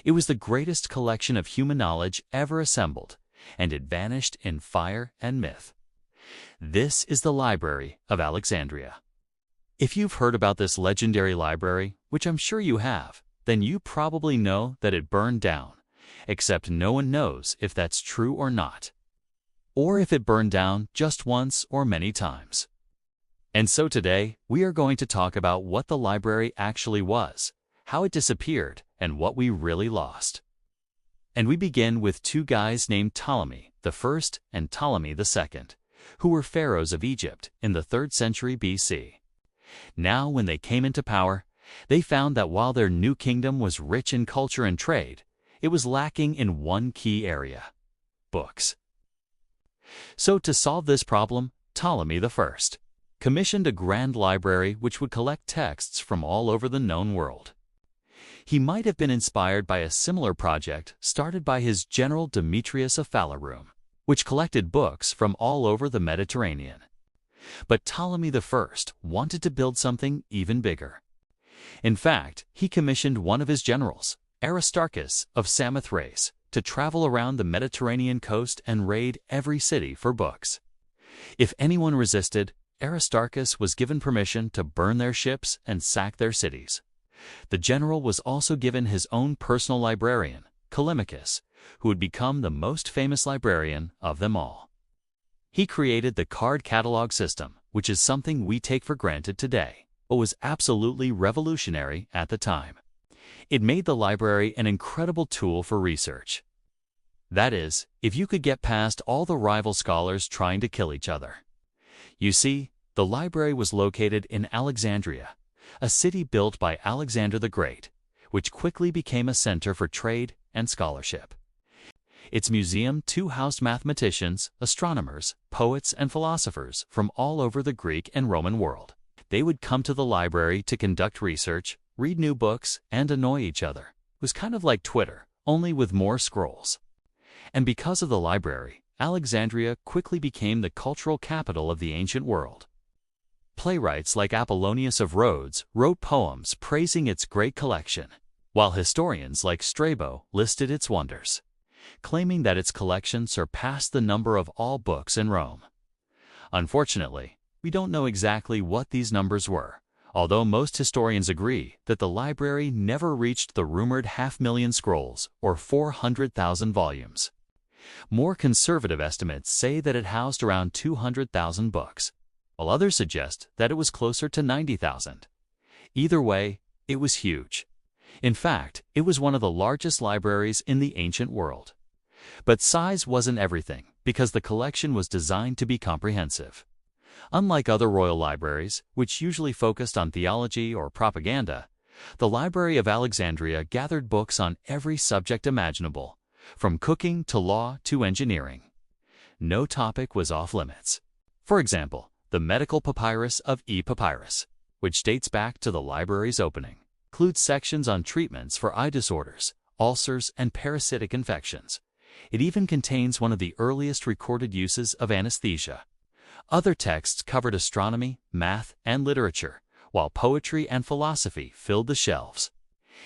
It was the greatest collection of human knowledge ever assembled, and it vanished in fire and myth. This is the Library of Alexandria. If you've heard about this legendary library, which I'm sure you have, then you probably know that it burned down, except no one knows if that's true or not, or if it burned down just once or many times. And so today, we are going to talk about what the library actually was, how it disappeared, and what we really lost. And we begin with two guys named Ptolemy I and Ptolemy II, who were pharaohs of Egypt in the 3rd century BC. Now, when they came into power, they found that while their new kingdom was rich in culture and trade, it was lacking in one key area: books. So to solve this problem, Ptolemy I commissioned a grand library which would collect texts from all over the known world. He might have been inspired by a similar project started by his general Demetrius of Phalerum, which collected books from all over the Mediterranean. But Ptolemy I wanted to build something even bigger. In fact, he commissioned one of his generals, Aristarchus of Samothrace, to travel around the Mediterranean coast and raid every city for books. If anyone resisted, Aristarchus was given permission to burn their ships and sack their cities. The general was also given his own personal librarian, Callimachus, who would become the most famous librarian of them all. He created the card catalog system, which is something we take for granted today, but was absolutely revolutionary at the time. It made the library an incredible tool for research. That is, if you could get past all the rival scholars trying to kill each other. You see, the library was located in Alexandria, a city built by Alexander the Great, which quickly became a center for trade and scholarship. Its museum too housed mathematicians, astronomers, poets, and philosophers from all over the Greek and Roman world. They would come to the library to conduct research, read new books, and annoy each other. It was kind of like Twitter, only with more scrolls. And because of the library, Alexandria quickly became the cultural capital of the ancient world. Playwrights like Apollonius of Rhodes wrote poems praising its great collection, while historians like Strabo listed its wonders, claiming that its collection surpassed the number of all books in Rome. Unfortunately, we don't know exactly what these numbers were, although most historians agree that the library never reached the rumored 500,000 scrolls or 400,000 volumes. More conservative estimates say that it housed around 200,000 books, while others suggest that it was closer to 90,000. Either way, it was huge. In fact, it was one of the largest libraries in the ancient world. But size wasn't everything, because the collection was designed to be comprehensive. Unlike other royal libraries, which usually focused on theology or propaganda, the Library of Alexandria gathered books on every subject imaginable, from cooking to law to engineering. No topic was off-limits. For example, the medical papyrus of E. Papyrus, which dates back to the library's opening, includes sections on treatments for eye disorders, ulcers, and parasitic infections. It even contains one of the earliest recorded uses of anesthesia. Other texts covered astronomy, math, and literature, while poetry and philosophy filled the shelves.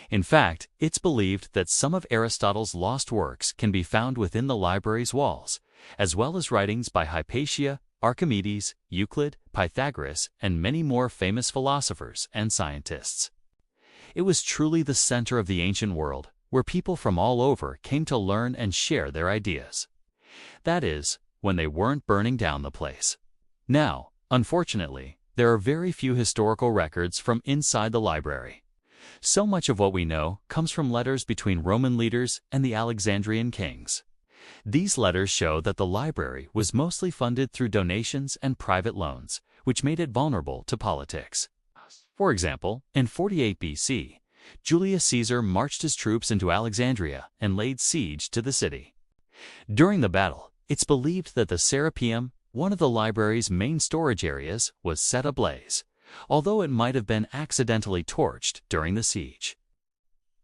In fact, it's believed that some of Aristotle's lost works can be found within the library's walls, as well as writings by Hypatia, Archimedes, Euclid, Pythagoras, and many more famous philosophers and scientists. It was truly the center of the ancient world, where people from all over came to learn and share their ideas. That is, when they weren't burning down the place. Now, unfortunately, there are very few historical records from inside the library. So much of what we know comes from letters between Roman leaders and the Alexandrian kings. These letters show that the library was mostly funded through donations and private loans, which made it vulnerable to politics. For example, in 48 BC, Julius Caesar marched his troops into Alexandria and laid siege to the city. During the battle, it's believed that the Serapeum, one of the library's main storage areas, was set ablaze, although it might have been accidentally torched during the siege.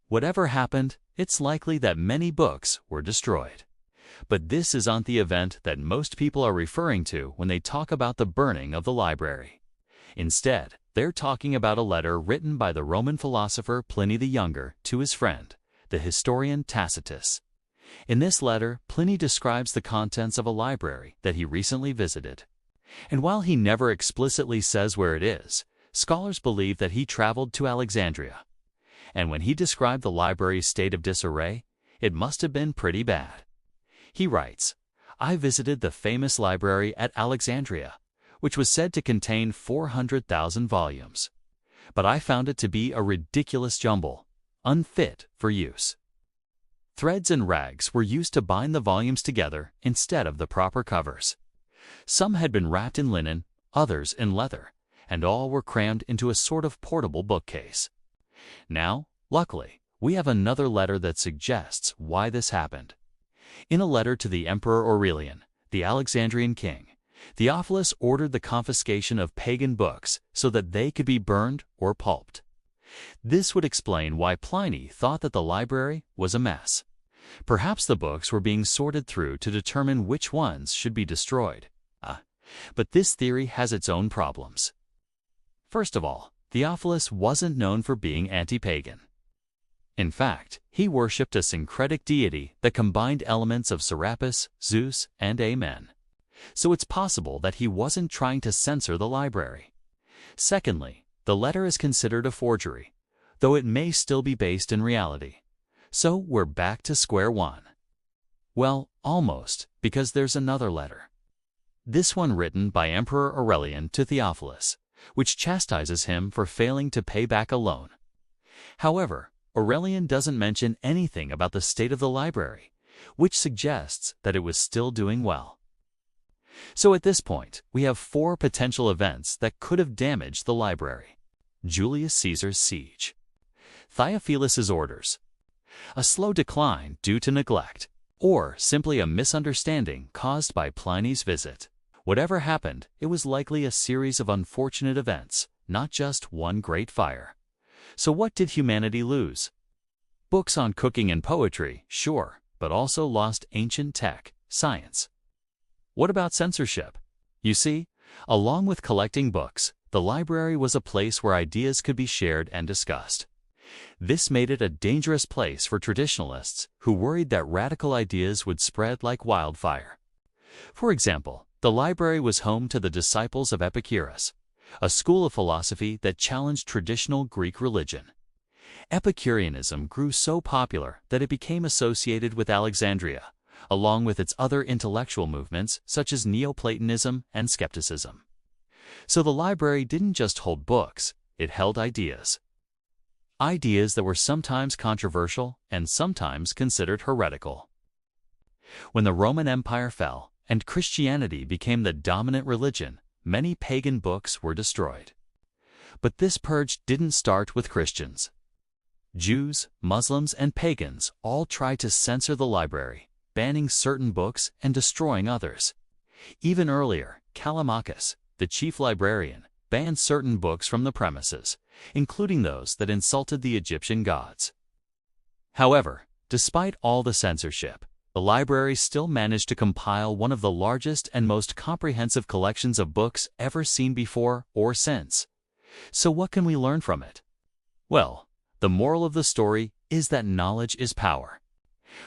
Whatever happened, it's likely that many books were destroyed. But this isn't the event that most people are referring to when they talk about the burning of the library. Instead, they're talking about a letter written by the Roman philosopher Pliny the Younger to his friend, the historian Tacitus. In this letter, Pliny describes the contents of a library that he recently visited. And while he never explicitly says where it is, scholars believe that he traveled to Alexandria. And when he described the library's state of disarray, it must have been pretty bad. He writes, "I visited the famous library at Alexandria, which was said to contain 400,000 volumes. But I found it to be a ridiculous jumble, unfit for use. Threads and rags were used to bind the volumes together instead of the proper covers. Some had been wrapped in linen, others in leather, and all were crammed into a sort of portable bookcase." Now, luckily, we have another letter that suggests why this happened. In a letter to the Emperor Aurelian, the Alexandrian king, Theophilus ordered the confiscation of pagan books so that they could be burned or pulped. This would explain why Pliny thought that the library was a mess. Perhaps the books were being sorted through to determine which ones should be destroyed. But this theory has its own problems. First of all, Theophilus wasn't known for being anti-pagan. In fact, he worshipped a syncretic deity that combined elements of Serapis, Zeus, and Amen. So it's possible that he wasn't trying to censor the library. Secondly, the letter is considered a forgery, though it may still be based in reality. So we're back to square one. Well, almost, because there's another letter. This one written by Emperor Aurelian to Theophilus, which chastises him for failing to pay back a loan. However, Aurelian doesn't mention anything about the state of the library, which suggests that it was still doing well. So at this point, we have 4 potential events that could have damaged the library. Julius Caesar's siege, Theophilus' orders, a slow decline due to neglect, or simply a misunderstanding caused by Pliny's visit. Whatever happened, it was likely a series of unfortunate events, not just one great fire. So what did humanity lose? Books on cooking and poetry, sure, but also lost ancient tech, science. What about censorship? You see, along with collecting books, the library was a place where ideas could be shared and discussed. This made it a dangerous place for traditionalists who worried that radical ideas would spread like wildfire. For example, the library was home to the disciples of Epicurus, a school of philosophy that challenged traditional Greek religion. Epicureanism grew so popular that it became associated with Alexandria, along with its other intellectual movements such as Neoplatonism and skepticism. So the library didn't just hold books, it held ideas. Ideas that were sometimes controversial and sometimes considered heretical. When the Roman Empire fell and Christianity became the dominant religion, many pagan books were destroyed. But this purge didn't start with Christians. Jews, Muslims, and pagans all tried to censor the library, banning certain books and destroying others. Even earlier, Callimachus, the chief librarian, banned certain books from the premises, including those that insulted the Egyptian gods. However, despite all the censorship, the library still managed to compile one of the largest and most comprehensive collections of books ever seen before or since. So what can we learn from it? Well, the moral of the story is that knowledge is power.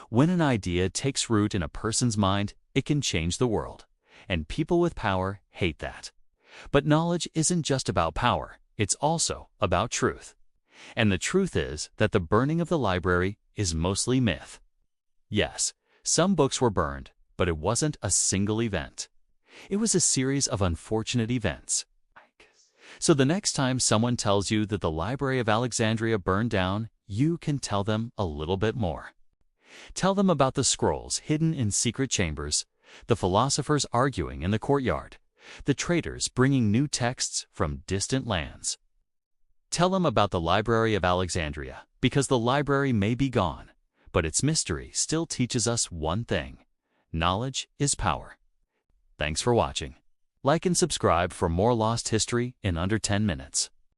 When an idea takes root in a person's mind, it can change the world, and people with power hate that. But knowledge isn't just about power, it's also about truth. And the truth is that the burning of the library is mostly myth. Yes, some books were burned, but it wasn't a single event. It was a series of unfortunate events. So the next time someone tells you that the Library of Alexandria burned down, you can tell them a little bit more. Tell them about the scrolls hidden in secret chambers, the philosophers arguing in the courtyard, the traders bringing new texts from distant lands. Tell them about the Library of Alexandria, because the library may be gone, but its mystery still teaches us one thing: knowledge is power. Thanks for watching. Like and subscribe for more lost history in under 10 minutes.